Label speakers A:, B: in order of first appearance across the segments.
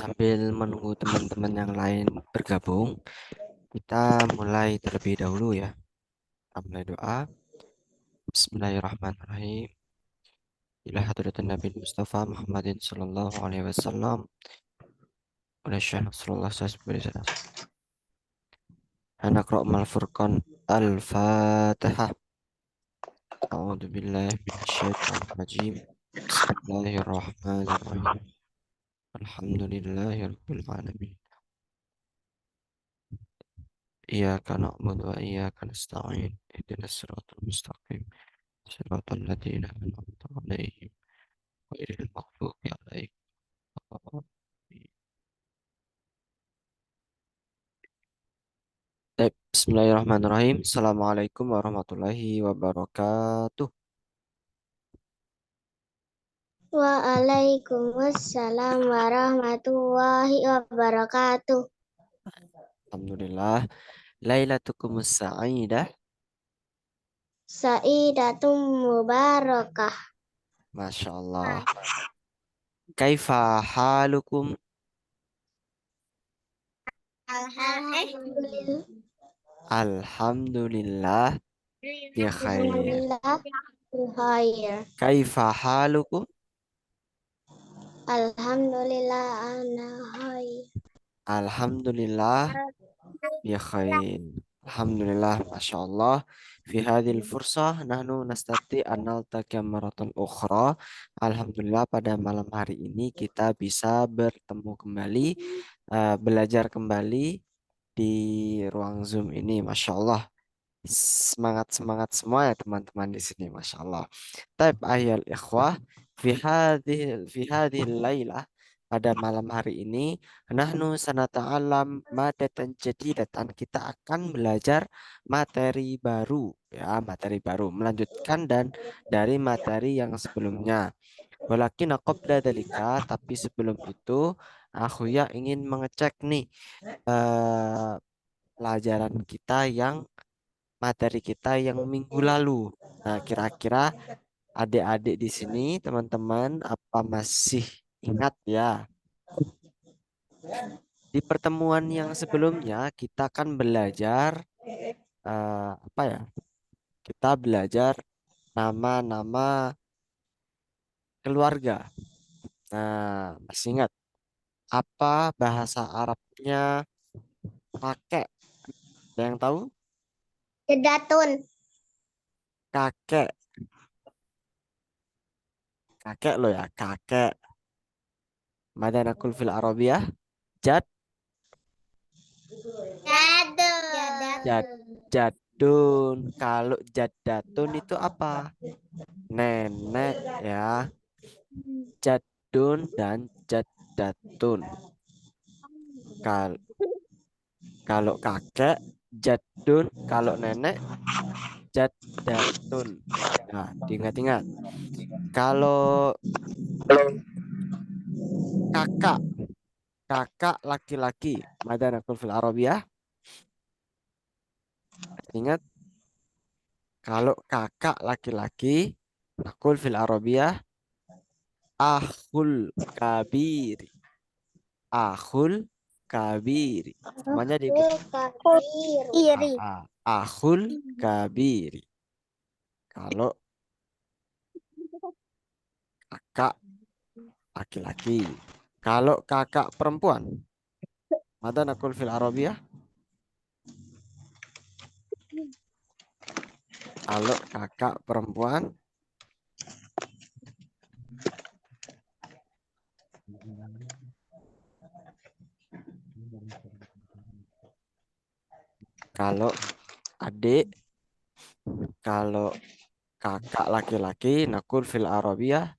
A: Sambil menunggu teman-teman yang lain bergabung, kita mulai terlebih dahulu ya. Kita mulai doa. Bismillahirrahmanirrahim. Ila hadratin Nabi Mustafa Muhammadin sallallahu alaihi wasallam. Wa Syekh Nasrullah sallallahu. Naqra' mal Furqan Al-Fatihah. A'udzu billahi minasyaitonir rajim. Bismillahirrahmanirrahim. Alhamdulillahi rabbil alamin. Iyyaka na'budu wa iyyaka nasta'in. Ihdinas siratal mustaqim. صراط الذين أنعمت عليهم غير المغضوب عليهم ولا الضالين. Baik, Bismillahirrahmanirrahim. Assalamualaikum warahmatullahi wabarakatuh.
B: Waalaikumsalam warahmatullahi wabarakatuh.
A: Alhamdulillah. Lailatukum sa'idah.
B: Sa'idatum mubarakah.
A: Masya Allah. Kaifa halukum?
B: Alhamdulillah.
A: Alhamdulillah. Ya khair.
B: Alhamdulillah. Khair.
A: Kaifa halukum?
B: Alhamdulillah ana khair.
A: Alhamdulillah. Ya khair. Alhamdulillah, Masya Allah. Fi hadhil fursah, nahnu nastati an naltaqi maratan ukhra. Alhamdulillah, pada malam hari ini kita bisa bertemu kembali, belajar kembali di ruang Zoom ini. Masya Allah. Semangat-semangat semua ya teman-teman di sini, Masya Allah. Taib ayal ikhwah, fi hadhil laylah, pada malam hari ini, nahnu sanata'alam madatan jadidatan, kita akan belajar materi baru, ya, materi baru, melanjutkan dan dari materi yang sebelumnya. Walakin qabla dalika, tapi sebelum itu, aku ya ingin mengecek nih, eh, pelajaran kita yang materi kita yang minggu lalu. Nah, kira-kira adik-adik di sini, teman-teman, apa masih ingat ya? Di pertemuan yang sebelumnya, kita kan belajar apa ya? Kita belajar nama-nama keluarga. Nah, masih ingat apa bahasa Arabnya kakek? Ada yang tahu?
B: Jedatun.
A: Kakek, kakek lo ya, kakek. Mada nakul fil Arabiyah? Jad, jad, jadun. Kalau jadatun itu apa? Nenek ya. Jadun dan jadatun. Kal Kalau kakek, jadun. Kalau nenek, jadatun. Nah, diingat-ingat. Kalau kakak, kakak laki-laki. Mada nakul fil Arabiyah. Ingat, kalau kakak laki-laki, nakul fil Arabiyah. Akhul kabiri. Akhul kabiri. Semuanya diikuti.
B: Iri.
A: Akhul kabiri. Kalau kakak laki-laki. Kalau kakak perempuan. Mada nakul fil Arabiyah. Kalau kakak perempuan. Kalau adik. Kalau kakak laki-laki. Nakul fil Arabiyah.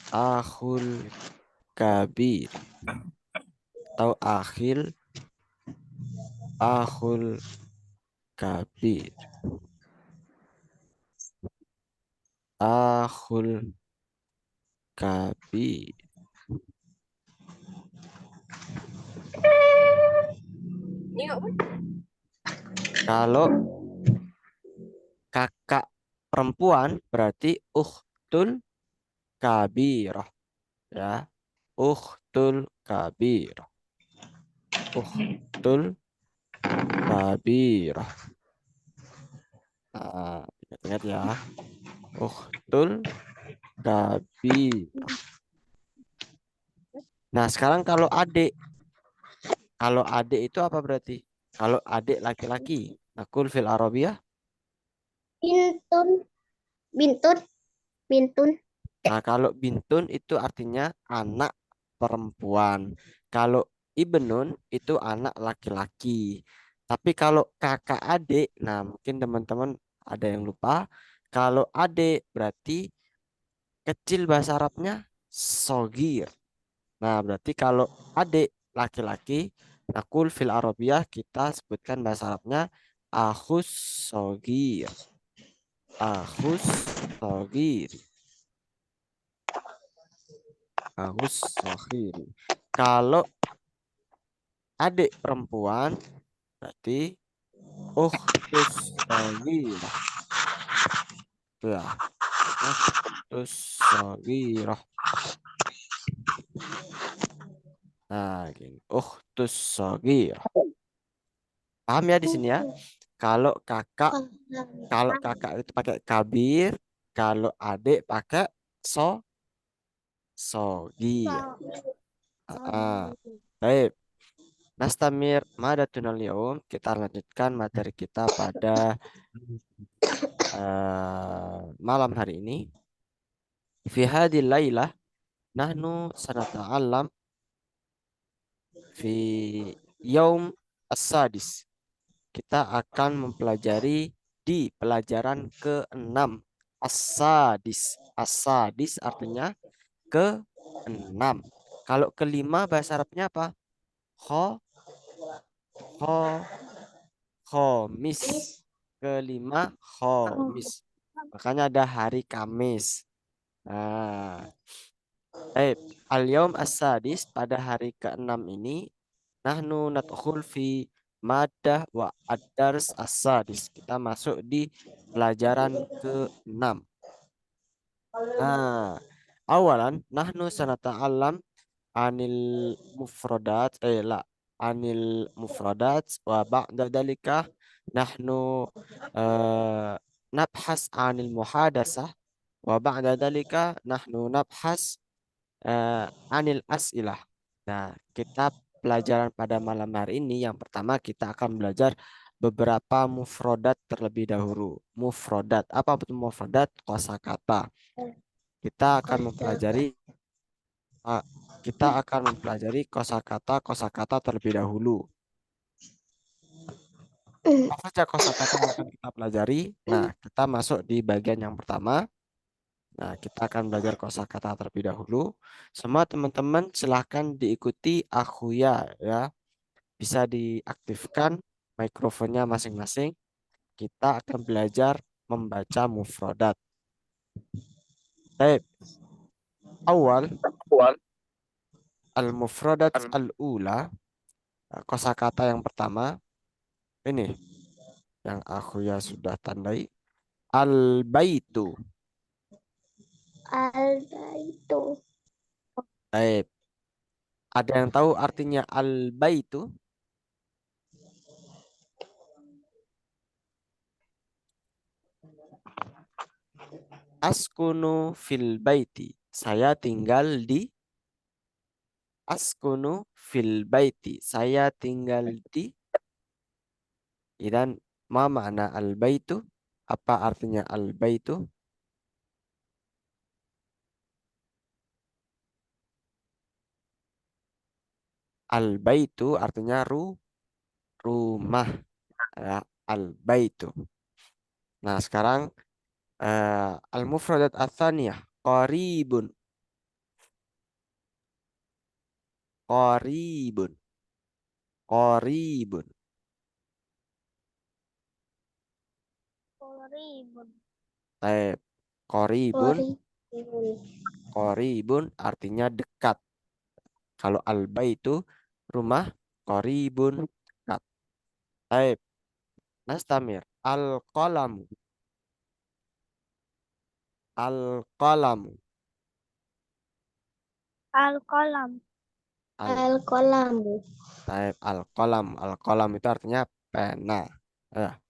A: Akhul kabir. Atau akhil. Akhul kabir. Akhul kabir. Kalau kakak perempuan berarti uktul kabirah ya. Ukhtul kabirah. Ukhtul kabirah. Nah, ingat-ingat ya. Ukhtul kabirah. Nah, sekarang kalau adik itu apa berarti? Kalau adik laki-laki, nakul fil Arabiyah.
B: Bintun. Bintun. Bintun.
A: Nah, kalau bintun itu artinya anak perempuan. Kalau ibnun itu anak laki-laki. Tapi kalau kakak adik, nah mungkin teman-teman ada yang lupa. Kalau adik berarti kecil bahasa Arabnya sogir. Nah, berarti kalau adik laki-laki, nakul fil Arabiyah kita sebutkan bahasa Arabnya akhus sogir. Akhus sogir. Akhus sogir. Kalau adik perempuan berarti ukhtus sogirah. Ya, ukhtus sogirah. Nah, gini. Ukhtus sogirah. Paham ya di sini ya? Kalau kakak Kalau kakak itu pakai kabir, kalau adik pakai so sogir. Ah, baik. Nastamir madatunal yaum. Kita lanjutkan materi kita pada malam hari ini. Fi hadhil lailah nahnu sanata'allam fi yaum as-sadis. Kita akan mempelajari di pelajaran ke-6 as-sadis. As-sadis artinya ke-6. Kalau kelima bahasa Arabnya apa? Kho, kho, khomis. Kelima khomis. Makanya ada hari Kamis. Nah, al-yaum as-sadis pada hari ke-6 ini nahnu nadkhul fi madah wa ad-dars as-sadis. Kita masuk di pelajaran ke-6. Nah, awalan nahnu sanata'allam anil mufradat la anil mufradat wa ba'da dalika nahnu eh, nabhas anil muhadasah wa ba'da dalika nahnu nabhas anil as'ilah. Nah, kita pelajaran pada malam hari ini yang pertama kita akan belajar beberapa mufrodat terlebih dahulu. Mufrodat, apa itu mufrodat? Kosakata. Kita akan mempelajari uh, kosakata terlebih dahulu. Apa saja kosakata yang akan kita pelajari? Nah, kita masuk di bagian yang pertama. Nah, kita akan belajar kosakata terlebih dahulu. Semua teman-teman silahkan diikuti Akhuya ya. Bisa diaktifkan mikrofonnya masing-masing. Kita akan belajar membaca mufrodat. Baik, awal al-mufrodat al-ula, kosakata yang pertama ini yang Akhuya sudah tandai. Al-baitu.
B: Al-baitu.
A: Baik, ada yang tahu artinya al-baitu? Askunu fil baiti. Saya tinggal di Askunu fil baiti. Saya tinggal di. Dan ma makna al baitu? Apa artinya al baitu? Al baitu artinya rumah. Ya, al baitu. Nah, sekarang al mufradat atsaniyah qaribun. Qaribun. Qaribun.
B: Koribun.
A: Taib. Qaribun.
B: Koribun.
A: Qaribun artinya dekat. Kalau al baitu rumah, qaribun dekat. Taib. Nastamir. Al qalamu. Al qalamu.
C: Al-qalam.
A: Al
B: Al-qalamu.
A: al-qalam. Al-qalam itu artinya pena. Ya.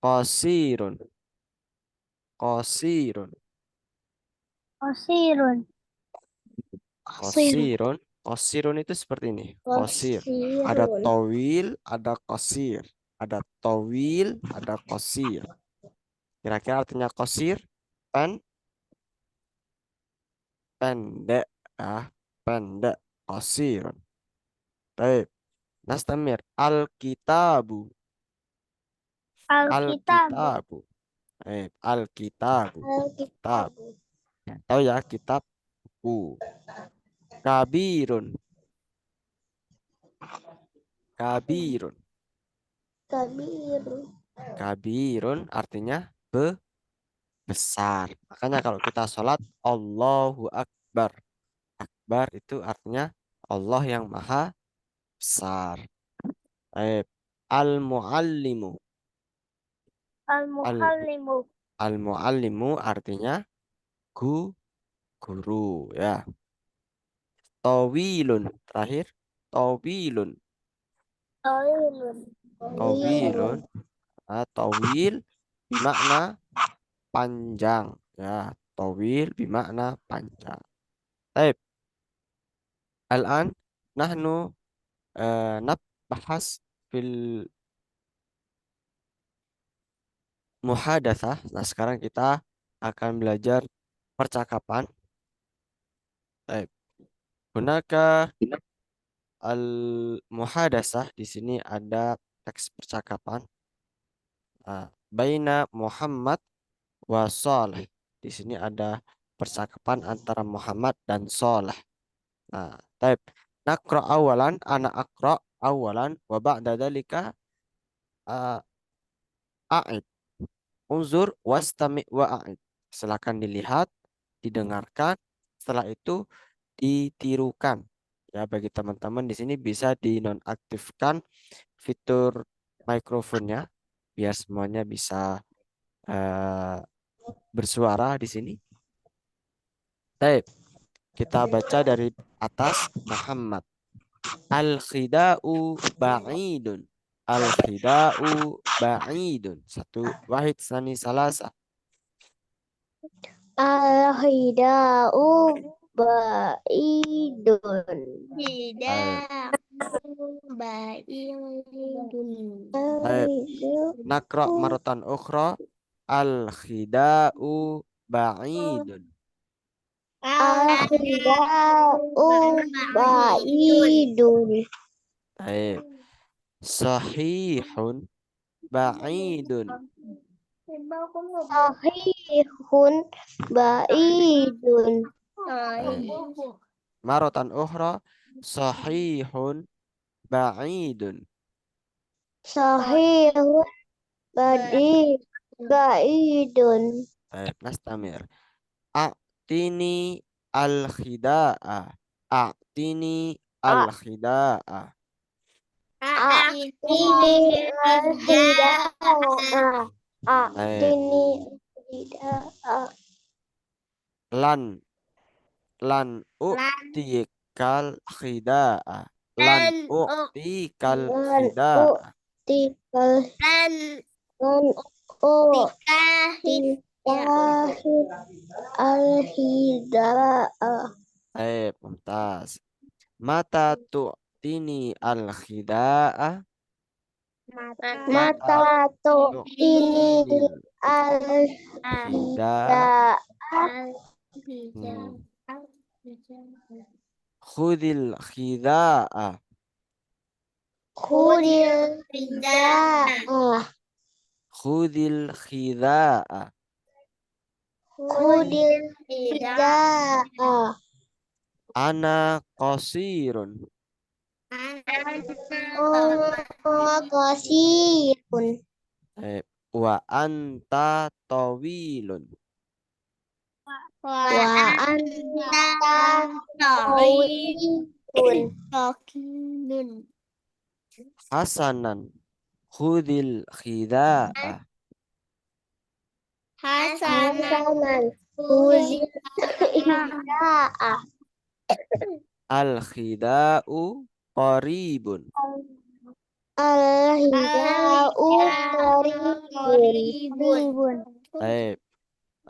A: Qasirun. Qasirun.
C: Qasirun.
B: Qasirun.
A: Qasirun. Qasirun itu seperti ini. Qasir. Ada
B: Qasirun.
A: tawil, ada qasir. Ada tawil, ada qasir. Kira-kira artinya qasir? Pen, pendek. Ah, pendek. Qasirun. Baik. Nastamir. Al-kitabu.
C: Al-kitab.
A: Al-kitabu. Baik. Al-kitabu. Kitab.
B: Al-kitabu.
A: Tahu ya, kitab buku. Kabirun. Kabirun.
B: Kabirun.
A: Kabirun artinya besar. Makanya kalau kita sholat, Allahu Akbar. Akbar itu artinya Allah yang maha besar. Baik. Al-muallimu. Al
C: Al-muallimu.
A: al-muallimu artinya guru ya. Tawilun terakhir. Tawilun.
C: Tawilun.
A: Tawilun. Tawil bermakna panjang ya. Tawil bermakna panjang. Baik. Al-an nahnu nabahas fil muhadatsah. Nah, sekarang kita akan belajar percakapan. Baik. Gunaka al-muhadatsah di sini ada teks percakapan. Baina Muhammad wa Saleh. Di sini ada percakapan antara Muhammad dan Saleh. Nah, baik. Nakra awalan, ana akra awalan wa ba'da dalika a'id. Unzur wastami wa'id. Silakan dilihat, didengarkan, setelah itu ditirukan. Ya, bagi teman-teman di sini bisa dinonaktifkan fitur mikrofonnya biar semuanya bisa eh, bersuara di sini. Baik, kita baca dari atas. Muhammad. Al-khida'u ba'idun. Al-khida'u ba'idun. Satu, wahid, sani, salasa.
B: Al-hidau ba'idun.
A: Baik.
B: Ba'idun.
A: Baik. Nakra maratan ukhra. Al-khida'u ba'idun.
B: Al-hidau ba'idun.
A: Baik. Sahihun ba'idun.
B: Sahihun ba'idun.
A: Baik. Maratan ukhra. Sahihun ba'idun.
B: Sahihun ba'idun.
A: Baik. Nastamir. A'tini al-khida'a. A'tini al-khida'a.
B: A'tini al-hidayah.
A: Baik.
B: A'tini al-hidayah.
A: Lan lan u'tikal khida'a. Lan u'tikal
B: Dan
A: khida'a.
B: u'tikal dan u'tikahid al-hidayah.
A: Baik, mumtaz. Mata tu'tini al-khida'a.
B: Mata tu'tini
A: al-khida'a.
B: al-hidayah.
A: Khudil khida'a.
B: Khudil hidayah.
A: Khudil khida'a.
B: Khudil hidayah.
A: Ana qasirun.
B: Qasirun.
A: Wa anta tawilun.
B: Wa anta tawilun.
A: Hasanan. Khudil khida'a.
B: Hasanan. Khudil hidayah.
A: Al-khida'u qaribun.
B: Al-hidau qaribun.
A: Baik.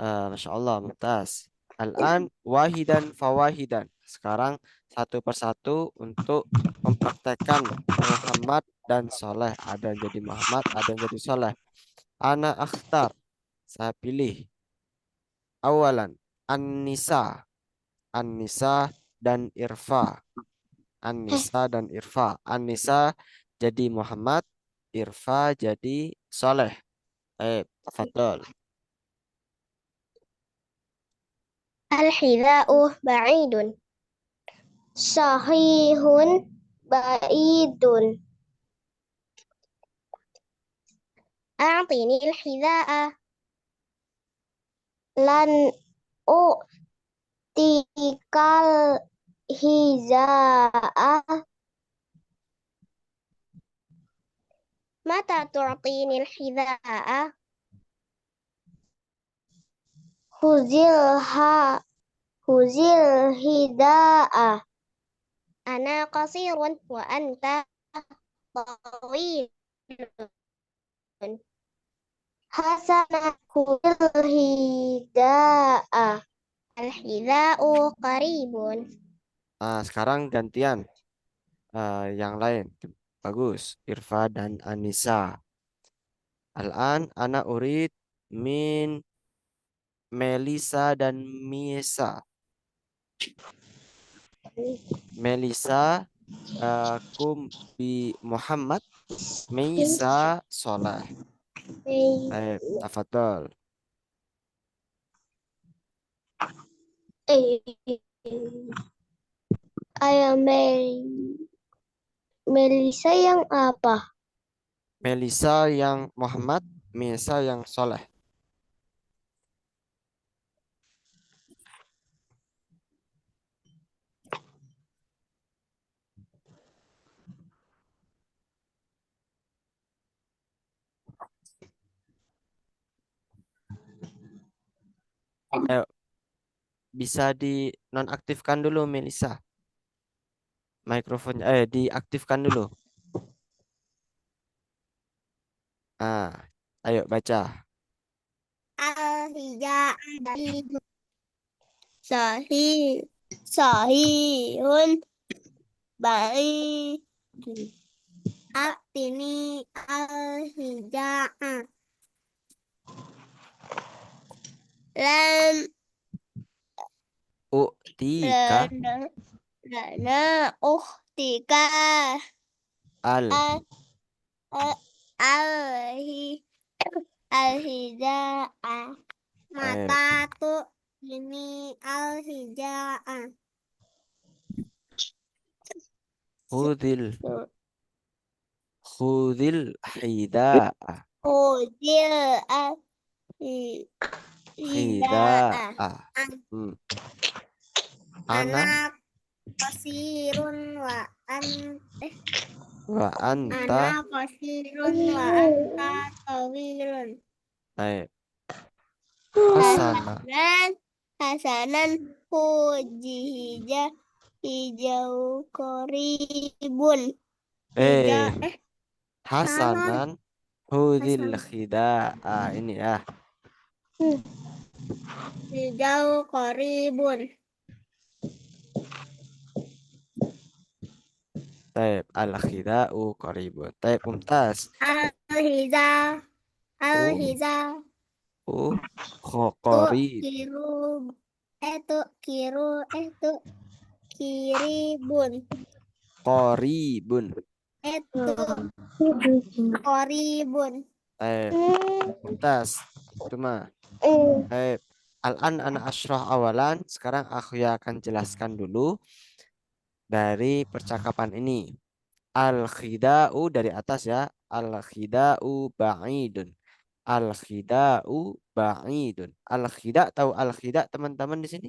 A: Masya Allah, mumtaz. Al-an wahidan fawahidan. Sekarang satu persatu untuk mempraktekkan Muhammad dan Soleh. Ada yang jadi Muhammad, ada yang jadi Soleh. Ana akhtar. Saya pilih. Awalan. An-nisa. An-nisa dan Irfa. An-nisa dan Irfa. An-nisa jadi Muhammad. Irfa jadi Soleh. Tafadhol.
B: Al-hidau ba'idun. Sahihun ba'idun. A'tini al-hida'a. Lan u'tikal hiza'a. Mata tu'tini al-hida'a. Huzilha. Huzil hida'a. Ana qasirun wa anta tawilun. Hasanah huzil hida'a. Al-hida'u qaribun.
A: Nah, sekarang gantian. Yang lain. Bagus. Irfa dan Anissa. Al-an ana urid min Melisa dan Misa. Melisa kum bi Muhammad. Misa Soleh. Tafadhol.
B: Ayam Melisa yang apa?
A: Melisa yang Muhammad. Misa yang Soleh. Ayo, bisa dinonaktifkan dulu Melisa. Mikrofonnya diaktifkan dulu. Ah, ayo baca.
B: Al-hija sahih sahihun baik. Atini al-hija'a. Lam
A: Uktika
B: lana uhtika
A: al
B: al-hi al-hija'a.
A: eh,
B: Mata tu ini al-hija'a.
A: khudil khudil hida'a
B: Hujil al-hija'a.
A: hida'a. Hmm. Ana
B: Anak kasirun wa an
A: wa anta
B: anak kasirun wa anta tawilun.
A: eh, hasana
B: Hasanan Hasanan hujija hijau koribun. Hijau
A: eh
B: salah.
A: hasanan hudil
B: Hasan.
A: khida'a ini ya.
B: Hijau koribun.
A: Taib al khida'u qaribun. Taib mumtaz.
B: Al-hiza
A: U
B: Al-hiza
A: u
B: tu
A: qarib
B: kiru tu kiru tu kiribun.
A: qaribun.
B: Tu koribun.
A: Taib mumtaz. Cuma Al-an ana asyrah awalan. Sekarang aku akan jelaskan dulu dari percakapan ini. Al-khida'u dari atas ya. Al-khida'u ba'idun. Al-khida'u ba'idun. Al-khida' tahu al-khida' teman-teman di sini?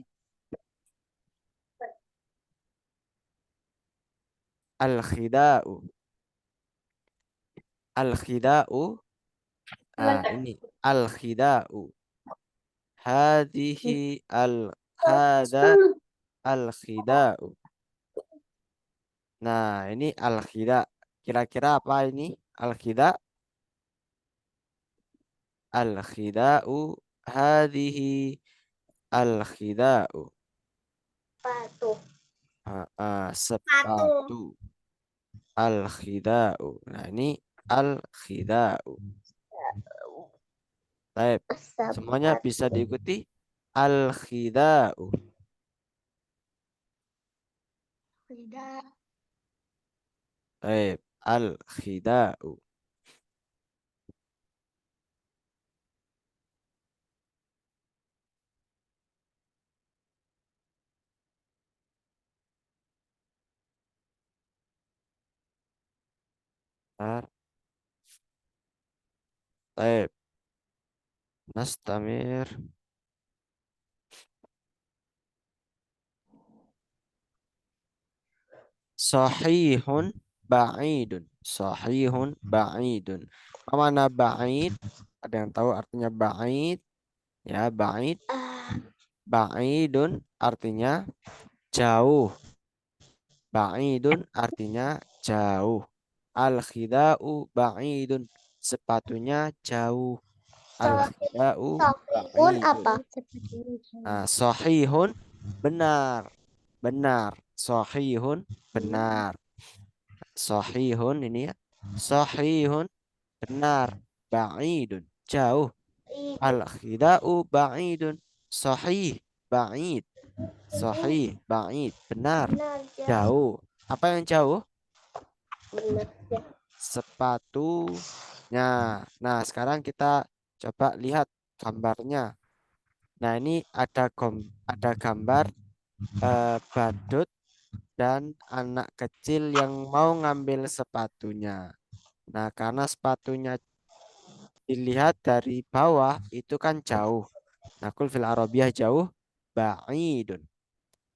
A: Al-khida'u. Al-khida'u. Ini al-khida'u. Hadihi al-khida'u. Nah, ini al-khida. Kira-kira apa ini? Al-khida. Al-khida'u hadhihi al-khida'u.
C: Sepatu.
B: Sepatu.
A: Sepatu. Al-khida'u. Nah, ini al-khida'u. Baik. Semuanya bisa
C: Sepatu.
A: diikuti. Al-khida'u.
B: Tidak.
A: Baik. Al-khida'u. Bentar. Baik. Nastamir. Sahihun ba'idun. Sahihun ba'idun. Apa mana ba'id? Ada yang tahu artinya ba'id? Ya, ba'id. Ba'idun artinya jauh. Ba'idun artinya jauh. Al-khida'u ba'idun. Sepatunya jauh. Al-khida'u
C: Sohihun
A: ba'idun.
C: apa?
A: Nah, sahihun benar. Benar. Sahihun benar. Sahihun ini ya. Sahihun benar. Ba'idun jauh. Al-khida'u ba'idun. Sahih ba'id. Sahih ba'id benar.
C: Benar ya.
A: Jauh. Apa yang jauh?
C: Benar ya.
A: Sepatunya. Nah, sekarang kita coba lihat gambarnya. Nah, ini ada gambar badut dan anak kecil yang mau ngambil sepatunya. Nah, karena sepatunya dilihat dari bawah itu kan jauh. Nakul fil Arabiyah jauh, ba'idun.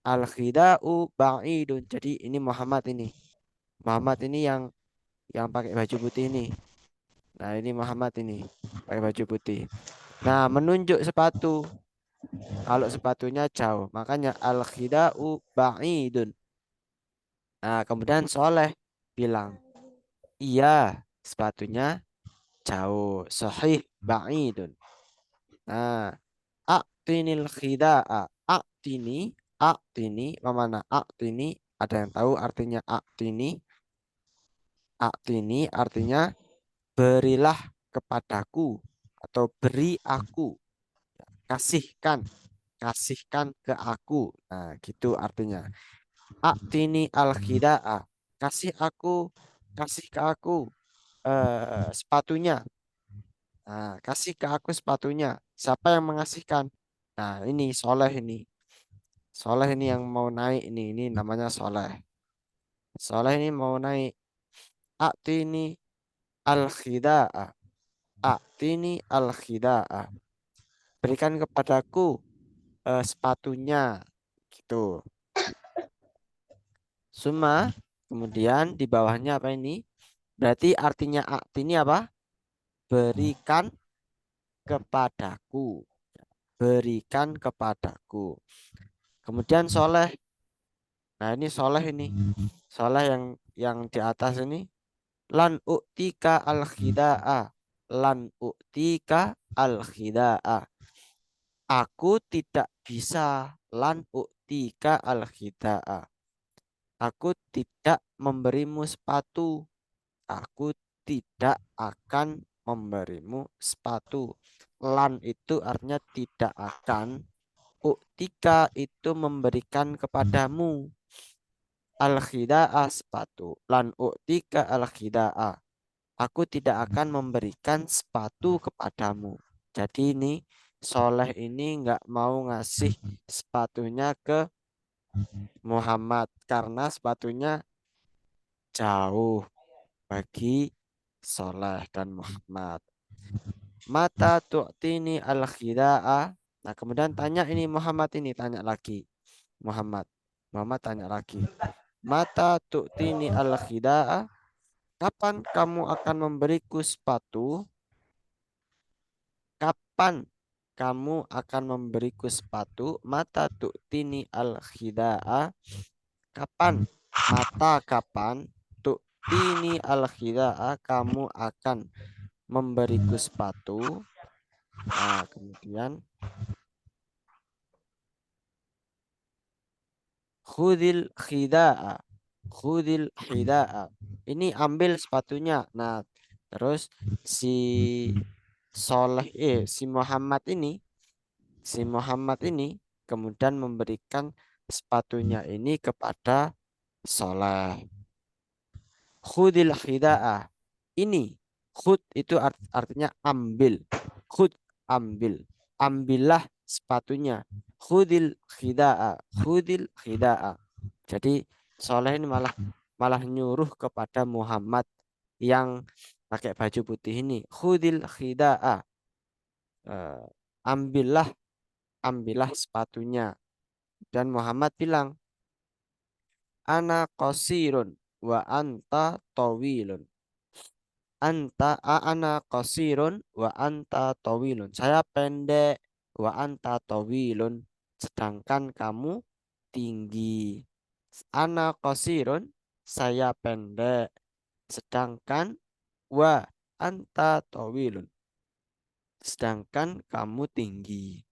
A: Al-khida'u ba'idun. Jadi ini Muhammad ini. Muhammad ini yang pakai baju putih ini. Nah, ini Muhammad ini pakai baju putih. Nah, menunjuk sepatu. Kalau sepatunya jauh, makanya al-khida'u ba'idun. Nah, kemudian Soleh bilang, iya, sepatunya jauh. Sahih ba'idun. Nah, a'tinil khida'a. A'tini, apa mana? A'tini, ada yang tahu artinya a'tini? A'tini artinya berilah kepadaku atau beri aku. Kasihkan, kasihkan ke aku. Nah, gitu artinya. A'tini al-khida'a. Kasih aku, kasih ke aku sepatunya. Nah, kasih ke aku sepatunya. Siapa yang mengasihkan? Nah, ini Soleh ini. Soleh ini yang mau naik ini namanya Soleh. Soleh ini mau naik. A'tini al-khida'a. A'tini al-khida'a. Berikan kepadaku sepatunya. Gitu. Suma, kemudian di bawahnya apa ini? Berarti artinya a'tini apa? Berikan kepadaku. Berikan kepadaku. Kemudian Soleh. Nah, ini Soleh ini. Soleh yang di atas ini. Lan u'tika al-khida'a. Lan u'tika al-khida'a. Aku tidak bisa lan u'tika al-khida'a. Aku tidak memberimu sepatu. Aku tidak akan memberimu sepatu. Lan itu artinya tidak akan. U'tika itu memberikan kepadamu. Al-khida'a sepatu. Lan u'tika al-khida'a. Aku tidak akan memberikan sepatu kepadamu. Jadi ini Soleh ini nggak mau ngasih sepatunya ke Muhammad karena sepatunya jauh bagi Soleh dan Muhammad. Mata tu'tini al-khida'a. Nah, kemudian tanya ini Muhammad ini tanya lagi. Muhammad. Muhammad tanya lagi. Mata tu'tini al-khida'a. Kapan kamu akan memberiku sepatu? Kapan kamu akan memberiku sepatu? Mata tu'tini al-khida'a. Kapan? Mata kapan? Tu'tini al-khida'a, kamu akan memberiku sepatu. Nah, kemudian khudil khida'a. Khudil khida'a. Ini ambil sepatunya. Nah, terus si si Muhammad ini kemudian memberikan sepatunya ini kepada Soleh. Khudil khida'ah. Ini khud itu artinya ambil. Khud ambil. Ambillah sepatunya. Khudil khida'ah. Khudil khida'ah. Jadi Soleh ini malah malah nyuruh kepada Muhammad yang pakai baju putih ini. Khudil khida'ah. Eh, ambillah ambillah sepatunya. Dan Muhammad bilang, ana qasirun wa anta tawilun. Ana qasirun wa anta tawilun. Saya pendek wa anta tawilun. Sedangkan kamu tinggi. Ana qasirun, saya pendek. Sedangkan wa anta tawilun. Sedangkan kamu tinggi.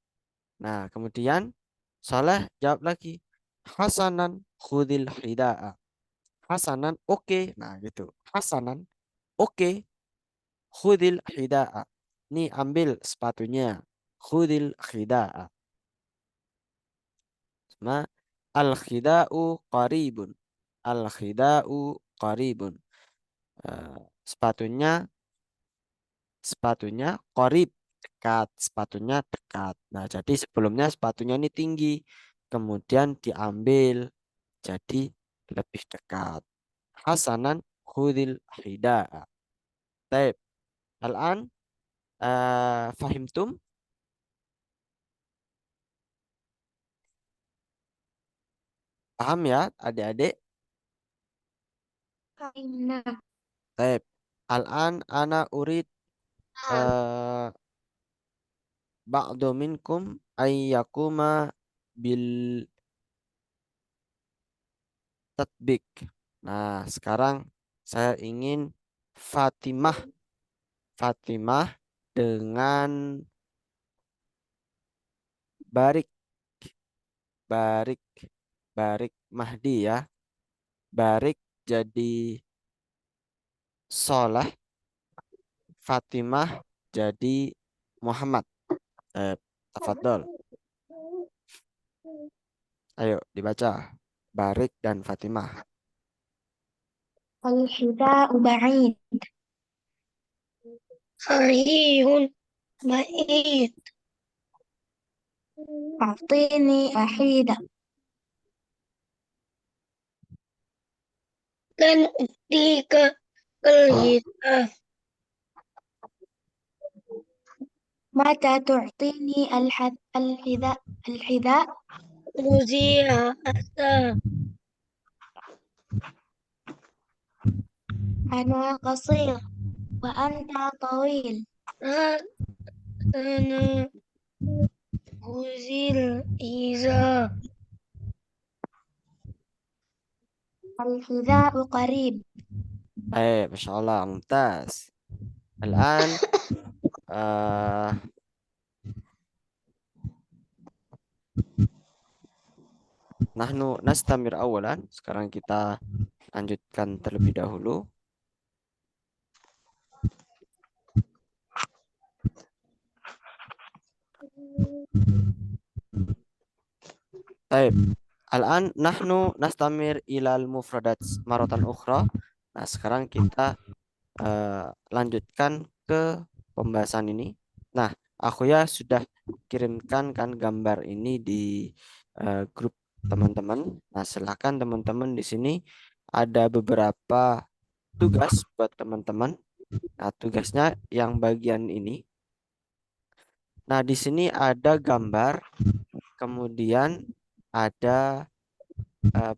A: Nah, kemudian Saleh jawab lagi. Hasanan khudil hida'a. Hasanan oke. Nah, gitu. Hasanan oke. Khudil hida'a. Nih ambil sepatunya. Khudil hida'a. Sama al-khida'u qaribun. Al-khida'u qaribun. Eh, sepatunya sepatunya qarib, dekat, sepatunya dekat. Nah, jadi sebelumnya sepatunya ini tinggi, kemudian diambil jadi lebih dekat. Hasanan khudil hida'a. Taib. Al-an fahimtum? Paham ya adik-adik?
C: Fahimna.
A: Taib. Al-an ana urid eh, ba'du minkum ayyakuma bil tatbik. Nah, sekarang saya ingin Fatimah Fatimah dengan Barik Barik Barik Mahdi ya. Barik jadi Soleh, Fatimah jadi Muhammad. Tafadhol. Ayo dibaca. Barik dan Fatimah.
C: الحذاء بعيد. صحيح بعيد. أعطيني أحيدة. لن أديك الهداء. متى تعطيني الحذاء؟ خذيها أحسن. أنا قصير وأنت طويل. أنا خذي الحذاء. الحذاء قريب.
A: Masya Allah, mumtaz. Al-an eh, nahnu nastamir awalan. Sekarang kita lanjutkan terlebih dahulu. Baik. Al-an nahnu nastamir ilal mufradat maratan ukhra. Nah, sekarang kita lanjutkan ke pembahasan ini. Nah, aku ya sudah kirimkan kan gambar ini di grup teman-teman. Nah, silakan teman-teman di sini ada beberapa tugas buat teman-teman. Nah, tugasnya yang bagian ini. Nah, di sini ada gambar, kemudian ada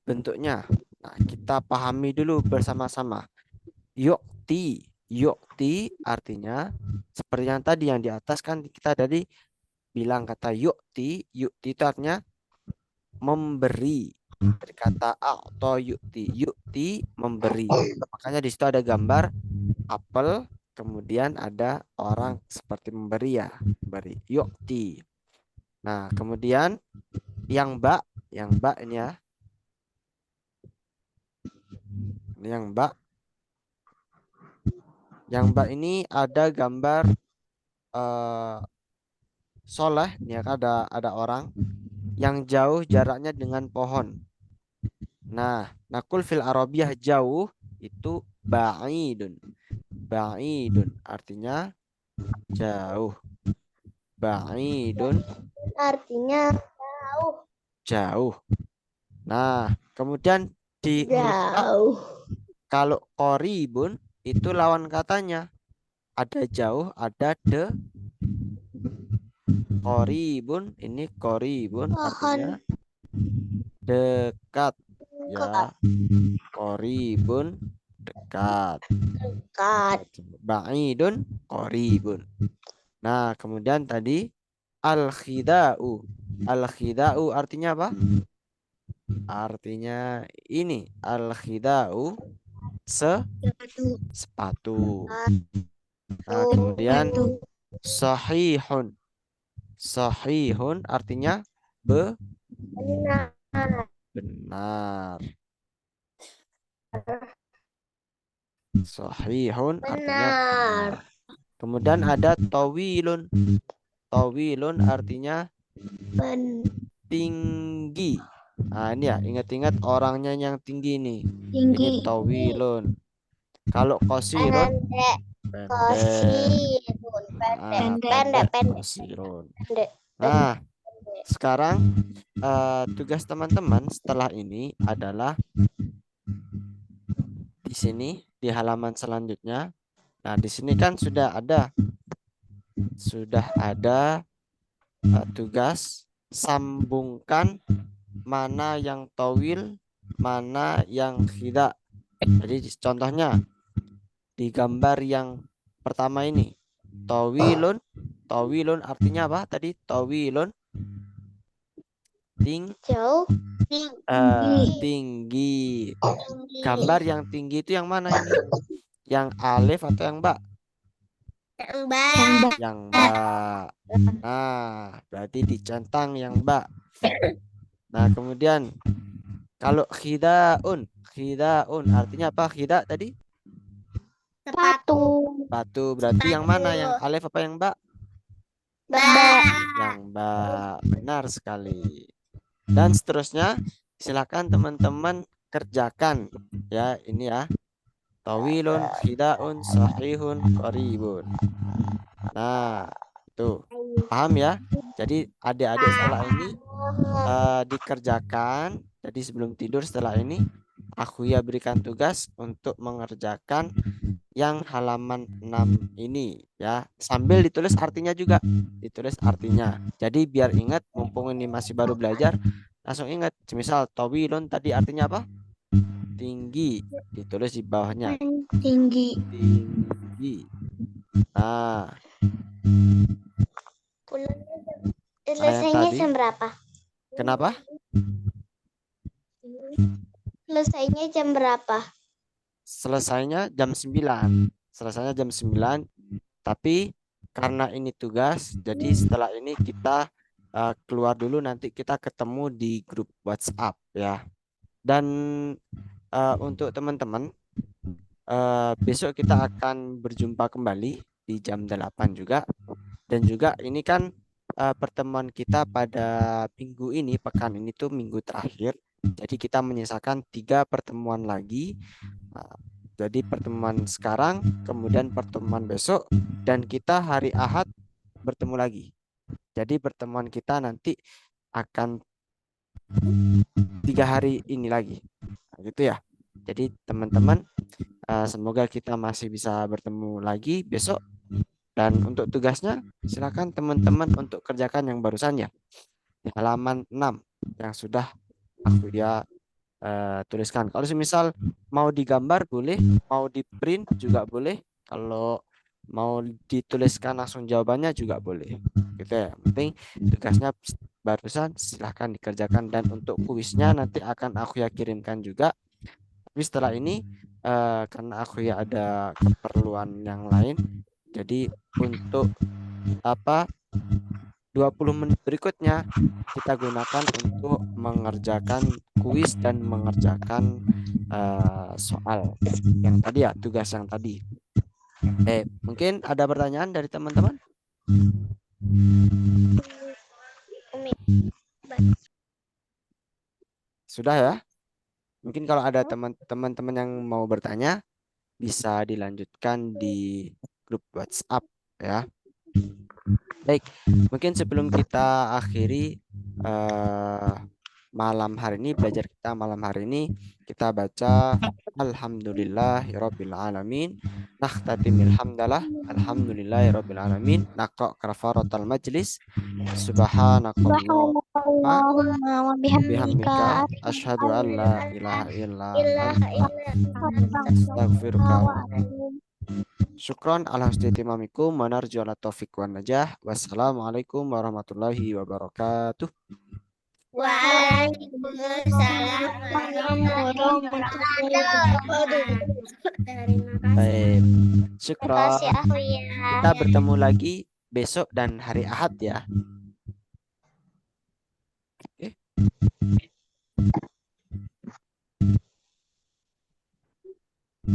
A: bentuknya. Nah, kita pahami dulu bersama-sama. Yukti, yukti artinya seperti yang tadi yang di atas kan kita tadi bilang kata yukti, yukti itu artinya memberi. dari kata atau yukti. Yukti memberi. Makanya di situ ada gambar apel, kemudian ada orang seperti memberi ya, memberi. Yukti. Nah, kemudian yang mbak ini ya. Ini yang mbak. Yang mbak ini ada gambar soleh, ini ya, ada orang yang jauh jaraknya dengan pohon. Nah, nakul fil Arabiyah jauh itu ba'idun. Ba'idun artinya jauh. Ba'idun
B: Artinya
A: jauh. Nah, kemudian di huruf ba,
B: jauh.
A: kalau qoribun itu lawan katanya. Ada jauh, ada de. Qoribun, ini qoribun artinya dekat. Ya, qoribun dekat.
B: Dekat.
A: Ba'idun qoribun. Nah, kemudian tadi al-khida'u. Al-khida'u artinya apa? Artinya ini al-khida'u sepatu. Nah, kemudian sahihun. Sahihun artinya
B: Benar.
A: benar. Sahihun artinya benar. Kemudian ada tawilun. Tawilun artinya tinggi. Nah, ini ya, ingat-ingat orangnya yang tinggi nih. Ini
C: Tinggi.
A: tawilun. Kalau qasirun
B: Pendek.
A: pendek.
B: Kosirun.
A: Nah,
B: Pendek.
A: qasirun.
B: Pendek.
A: Nah, sekarang tugas teman-teman setelah ini adalah di sini di halaman selanjutnya. Nah, di sini kan sudah ada tugas sambungkan mana yang tawil, mana yang khida. Jadi contohnya di gambar yang pertama ini tawilun. Tawilun artinya apa tadi? Tawilun
B: Jauh.
A: tinggi. Gambar yang tinggi itu yang mana ini? Yang alif atau yang ba? Yang ba. Nah, berarti dicentang yang ba. Nah, kemudian kalau khidaun, khidaun artinya apa? Khida tadi?
B: Sepatu.
A: Batu. Berarti yang mana? Yang alif apa yang ba? Yang ba. Benar sekali. Dan seterusnya, silakan teman-teman kerjakan ya, ini ya. Tawilun, khidaun, sahihun, qaribun. Nah, tuh. Paham ya? Jadi adik-adik setelah ini dikerjakan. Jadi sebelum tidur setelah ini aku ya berikan tugas untuk mengerjakan yang halaman 6 ini ya. Sambil ditulis artinya juga. Ditulis artinya. Jadi biar ingat, mumpung ini masih baru belajar, langsung ingat. Misal tawilun tadi artinya apa? Tinggi. Ditulis di bawahnya.
C: Tinggi.
A: Tinggi. Nah,
B: Selesainya
A: tadi.
B: jam berapa?
A: Kenapa?
B: Selesainya jam berapa?
A: Selesainya jam 9. Selesainya jam 9. Tapi karena ini tugas, jadi setelah ini kita keluar dulu, nanti kita ketemu di grup WhatsApp ya. Dan untuk teman-teman, besok kita akan berjumpa kembali di jam 8 juga. Dan juga ini kan pertemuan kita pada minggu ini, pekan ini tuh minggu terakhir. Jadi kita menyisakan 3 pertemuan lagi. Jadi pertemuan sekarang, kemudian pertemuan besok, dan kita hari Ahad bertemu lagi. Jadi pertemuan kita nanti akan 3 hari ini lagi. Nah, gitu ya. Jadi teman-teman, semoga kita masih bisa bertemu lagi besok. Dan untuk tugasnya, silakan teman-teman untuk kerjakan yang barusan ya. Di halaman 6 yang sudah aku ya tuliskan. Kalau misal mau digambar boleh, mau di print juga boleh. Kalau mau dituliskan langsung jawabannya juga boleh. Gitu ya. Yang penting tugasnya barusan silahkan dikerjakan, dan untuk kuisnya nanti akan aku ya kirimkan juga. Tapi setelah ini karena aku ya ada keperluan yang lain, jadi untuk apa 20 menit berikutnya kita gunakan untuk mengerjakan kuis dan mengerjakan soal yang tadi ya, tugas yang tadi. Mungkin ada pertanyaan dari teman-teman?
B: Umi.
A: Sudah ya? Mungkin kalau ada teman-teman yang mau bertanya, bisa dilanjutkan di grup WhatsApp ya. Baik, mungkin sebelum kita akhiri malam hari ini, belajar kita malam hari ini, kita baca Alhamdulillahirabbil alamin. Nakhtatimil hamdalah, alhamdulillahirabbil alamin. Naqra kafaratul majlis. Subhanakallah
C: Subhanallahumma wa
A: bihamdika
C: bihamdika
A: asyhadu an la ilaha illa anta
C: astaghfiruka
A: astaghfiruka.
C: wa atubu.
A: Syukron ala husni timamikum wa narju ala taufiq wan najah. Wassalamualaikum warahmatullahi wabarakatuh.
B: Waalaikumsalam warahmatullahi wabarakatuh. Terima kasih.
A: Baik,
B: Terima kasih
A: syukron.
B: aku ya.
A: Kita bertemu lagi besok dan hari Ahad ya.